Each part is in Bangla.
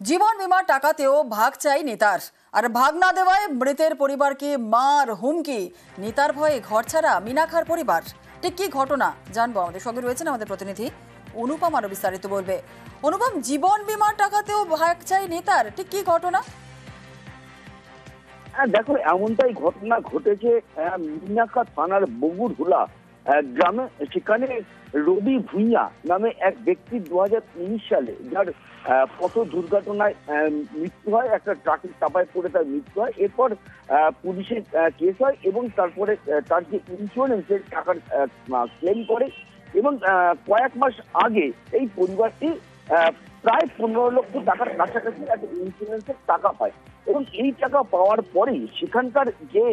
জীবন বীমার টাকাতেও ভাগ চাই নেতার, আর ভাগ না দেওয়ায় মৃতের পরিবারকে মার হুমকি। নেতার ভয়ে ঘর ছাড়া মিনাখার পরিবার। ঠিক কি ঘটনা জানবো, আমাদের সঙ্গে রয়েছেন আমাদের প্রতিনিধি অনুপম, আরো বিস্তারিত বলবে। অনুপম, জীবন বীমার টাকাতেও ভাগ চাই নেতার, ঠিক কি ঘটনা? দেখো, এমনটাই ঘটনা ঘটেছে মিনাখা থানার বগুড়হুলা গ্রামে। সেখানে রবি ভুঁইয়া নামে এক ব্যক্তি 2019 সালে যার পথ দুর্ঘটনায় মৃত্যু হয়, একটা ট্রাকের চাপায় পড়ে তার মৃত্যু হয়। এরপর পুলিশের কেস হয় এবং তারপরে তার যে ইন্স্যুরেন্সের টাকার ক্লেম করে এবং কয়েক মাস আগে এই পরিবারটি প্রায় 15 লক্ষ টাকার কাছাকাছি একটা ইন্স্যুরেন্সের টাকা পায় এবং এই টাকা পাওয়ার পরেই সেখানকার যে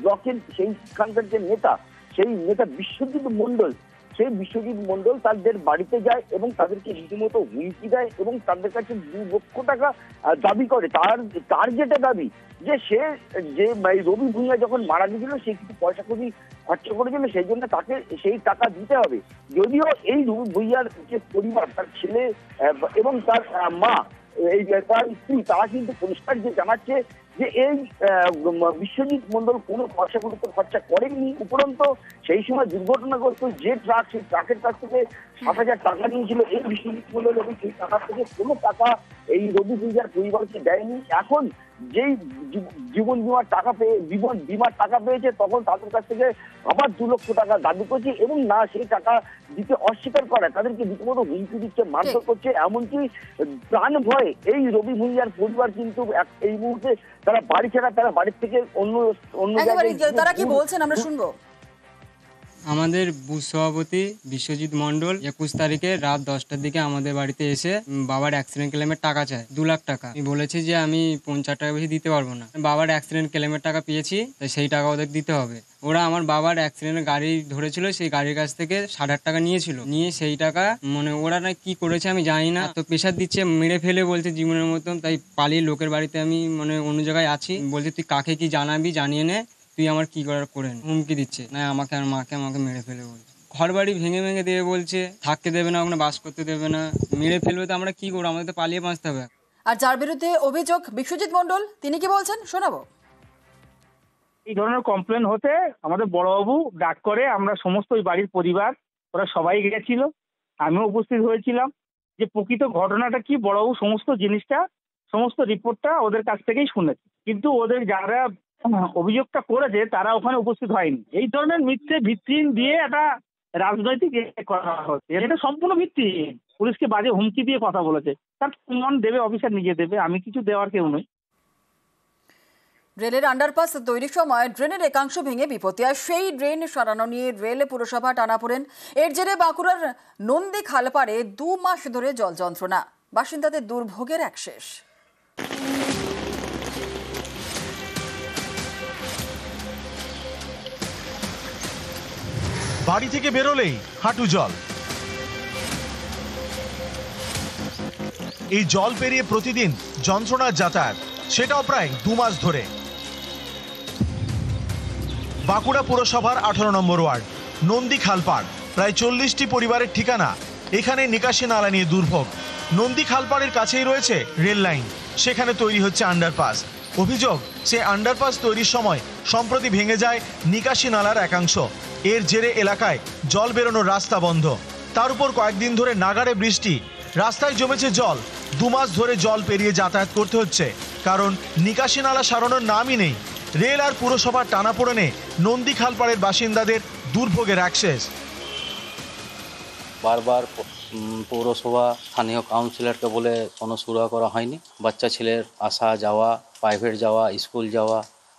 ব্লকের সেইখানকার যে নেতা, সেই নেতা বিশ্বজিৎ মন্ডল তাদের বাড়িতে যায় এবং তাদেরকে রীতিমতো হুমকি দেয় এবং তাদের কাছে 2 লক্ষ টাকা দাবি করে। তার যেটা দাবি যে সে যে রবি ভুঁইয়া যখন মারা গেছিল সে কিছু পয়সা করি খরচা করেছিল, সেই জন্য তাকে সেই টাকা দিতে হবে। যদিও এই রবি ভুঁইয়ার যে পরিবার, তার ছেলে এবং তার মা, এই তার স্ত্রী, তারা কিন্তু পরিষ্কার যে জানাচ্ছে যে এই বিশ্বজিৎ মন্ডল কোনো পয়সা খরচা করেননি। উপরন্ত সেই সময় দুর্ঘটনাগ্রস্ত যে ট্রাক, সেই ট্রাকের কাছ থেকে 7,000 টাকা নিয়েছিল এই বিশ্বজিৎ মন্ডল এবং সেই টাকা থেকে কোনো টাকা এই রবি ভুঁইয়ার পরিবারকে দেয়নি। এখন যেই জীবন বীমার টাকা পেয়েছে তখন তাদের কাছ থেকে আবার 2 লক্ষ টাকা দাবি করছে এবং না সেই টাকা দিতে অস্বীকার করে, তাদেরকে রীতিমতো হুমকি দিচ্ছে, মারধর করছে। এমনকি প্রাণ ভয়ে এই রবি ভুঁইয়ার পরিবার কিন্তু এই মুহূর্তে তারা বাড়ি ছাড়া, তারা বাড়ির থেকে অন্য জায়গায়। তারা কি বলছেন আমরা শুনবো। আমাদের বুথ সভাপতি বিশ্বজিৎ মন্ডল 21 তারিখে রাত 10টার দিকে আমাদের বাড়িতে এসে বাবার অ্যাক্সিডেন্ট ক্লেমের টাকা চায়, 2 লাখ টাকা। আমি বলেছি যে আমি 50 টাকা বেশি দিতে পারবো না, বাবার অ্যাক্সিডেন্ট ক্লেমের টাকা পেয়েছি, তাই সেই টাকা ওদের দিতে হবে। ওরা আমার বাবার অ্যাক্সিডেন্টের গাড়ি ধরেছিল, সেই গাড়ির কাছ থেকে 8,500 টাকা নিয়েছিল, নিয়ে সেই টাকা ওরা না কি করেছে আমি জানি না, তো প্রেশার দিচ্ছে, মেরে ফেলে বলছে জীবনের মতন। তাই পালিয়ে লোকের বাড়িতে আমি অন্য জায়গায় আছি, বলছে তুই কাকে কি জানাবি জানিয়ে নে, তুই আমার কি করার করে নে। হুমকি দিচ্ছে, না আমাকে আর মাকে মেরে ফেলে বলছে, ঘর বাড়ি ভেঙে দেবে বলছে, থাকতে দেবে না, ওখানে বাস করতে দেবে না, মেরে ফেলবে। তো আমরা কি করবো, আমাদের তো পালিয়ে বাঁচতে হবে। আর যার বিরুদ্ধে অভিযোগ বিশ্বজিৎ মন্ডল, তিনি কি বলছেন শোনাবো। এই ধরনের কমপ্লেন হতে আমাদের বড়বাবু ডাক করে, আমরা সমস্ত ওই বাড়ির পরিবার ওরা সবাই গেছিল, আমিও উপস্থিত হয়েছিলাম। যে প্রকৃত ঘটনাটা কি, বড়বাবু সমস্ত রিপোর্টটা ওদের কাছ থেকেই শুনেছে, কিন্তু ওদের যারা অভিযোগটা করেছে তারা ওখানে উপস্থিত হয়নি। এই ধরনের মিথ্যে ভিত্তিহীন দিয়ে একটা রাজনৈতিক করা হচ্ছে, এটা সম্পূর্ণ ভিত্তিহীন। পুলিশকে বাজে হুমকি দিয়ে কথা বলেছে, তার প্রমাণ দেবে অফিসার, নিজে দেবে, আমি কিছু দেওয়ার কেউ নই। রেলের আন্ডারপাস তৈরির সময় ড্রেনের একাংশ ভেঙে বিপত্তি, আর সেই ড্রেন সরানো নিয়ে রেল পুরসভা টানাপোড়েন। এর জেরে বাঁকুড়ার নন্দী খালপাড়ে 2 মাস ধরে জল যন্ত্রণা, বাসিন্দাদের দুর্ভোগের এক শেষ। বাড়ি থেকে বেরোলেই হাঁটু জল। এই জল পেরিয়ে প্রতিদিন যন্ত্রণার যাতায়াত, সেটাও প্রায় 2 মাস ধরে। বাঁকুড়া পুরসভার 18 নম্বর ওয়ার্ড নন্দী খালপাড়, প্রায় 40টি পরিবারের ঠিকানা। এখানে নিকাশি নালা নিয়ে দুর্ভোগ। নন্দী খালপাড়ের কাছেই রয়েছে রেল লাইন, সেখানে তৈরি হচ্ছে আন্ডারপাস। অভিযোগ, সে আন্ডারপাস তৈরির সময় সম্প্রতি ভেঙে যায় নিকাশি নালার একাংশ। এর জেরে এলাকায় জল বেরোনোর রাস্তা বন্ধ। তার উপর কয়েকদিন ধরে নাগাড়ে বৃষ্টি, রাস্তায় জমেছে জল। 2 মাস ধরে জল পেরিয়ে যাতায়াত করতে হচ্ছে, কারণ নিকাশি নালা সারানোর নামই নেই। রেল আর পুরসভার টানাপোড়েনে নন্দী খালপাড়ের বাসিন্দাদের দুর্ভোগের অ্যাক্সেস। বারবার পৌরসভা স্থানীয় কাউন্সিলরকে বলে কোনো সুরাহা করা হয়নি। বাচ্চা ছেলের আসা যাওয়া, প্রাইভেট যাওয়া, স্কুল যাওয়া,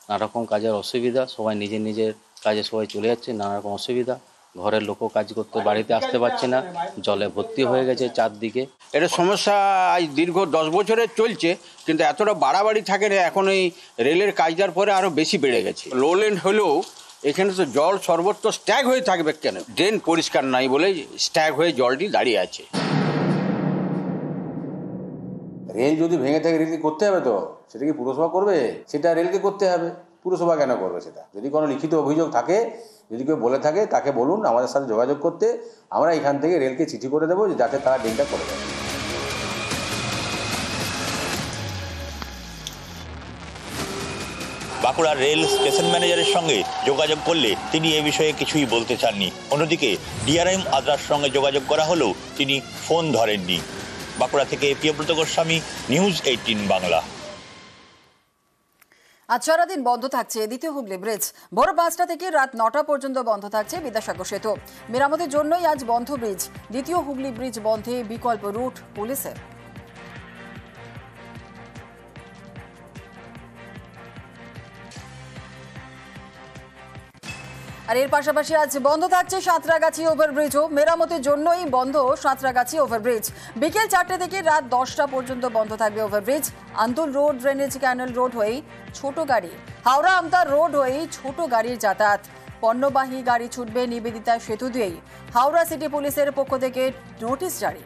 নানা রকম কাজের অসুবিধা, সবাই নিজের কাজে সবাই চলে যাচ্ছে, নানা রকম অসুবিধা। ঘরের লোকও কাজ করতে বাড়িতে আসতে পারছে না, জলে ভর্তি হয়ে গেছে চারদিকে। এটা সমস্যা আজ দীর্ঘ 10 বছরের চলছে, কিন্তু এতটা বাড়াবাড়ি থাকে না। এখন এই রেলের কাজটার পরে আরও বেশি বেড়ে গেছে। লো লেন হলেও এখানে তো জল সর্বত্র স্ট্যাগ হয়ে থাকবে কেন? ড্রেন পরিষ্কার নাই বলে স্ট্যাগ হয়ে জলটি দাঁড়িয়ে আছে। রেল যদি ভেঙে থাকে রেলকে করতে হবে, তো সেটা কি পুরসভা করবে? সেটা রেলকে করতে হবে। পুরসভা কেন করবে সেটা? যদি কোনো লিখিত অভিযোগ থাকে, যদি কেউ বলে থাকে তাকে বলুন আমাদের সাথে যোগাযোগ করতে, আমরা এখান থেকে রেলকে চিঠি করে দেবো যাতে তারা ড্রেনটা করে দেয়। বাঁকুড়ার রেল স্টেশন ম্যানেজারের সঙ্গে যোগাযোগ করলে তিনি এ বিষয়ে কিছুই বলতে চাননি। অন্যদিকে ডিআরএম আদ্রার সঙ্গে যোগাযোগ করা হলেও তিনি ফোন ধরেননি। বাঁকুড়া থেকে প্রিয়ব্রত গোস্বামী, নিউজ 18 বাংলা। আজ সারাদিন বন্ধ থাকছে দ্বিতীয় হুগলি ব্রিজ। ভোর 5টা থেকে রাত 9টা পর্যন্ত বন্ধ থাকছে বিদ্যাসাগর সেতু। মেরামতের জন্যই আজ বন্ধ ব্রিজ। দ্বিতীয় হুগলি ব্রিজ বন্ধে বিকল্প রুট পুলিশের। আর এর পাশাপাশি আজ বন্ধ থাকছে সাঁতরাগাছি ওভারব্রিজও। মেরামতের জন্যই বন্ধ সাঁতরাগাছি ওভারব্রিজ। বিকেল 4টে থেকে রাত 10টা পর্যন্ত বন্ধ থাকবে ওভারব্রিজ। আন্দুল রোড, ড্রেনেজ ক্যানেল রোড হয়েই ছোট গাড়ি, হাওড়া আমতার রোড হয়েই ছোট গাড়ির যাতায়াত। পণ্যবাহী গাড়ি ছুটবে নিবেদিতা সেতু দিয়েই। হাওড়া সিটি পুলিশের পক্ষ থেকে নোটিশ জারি।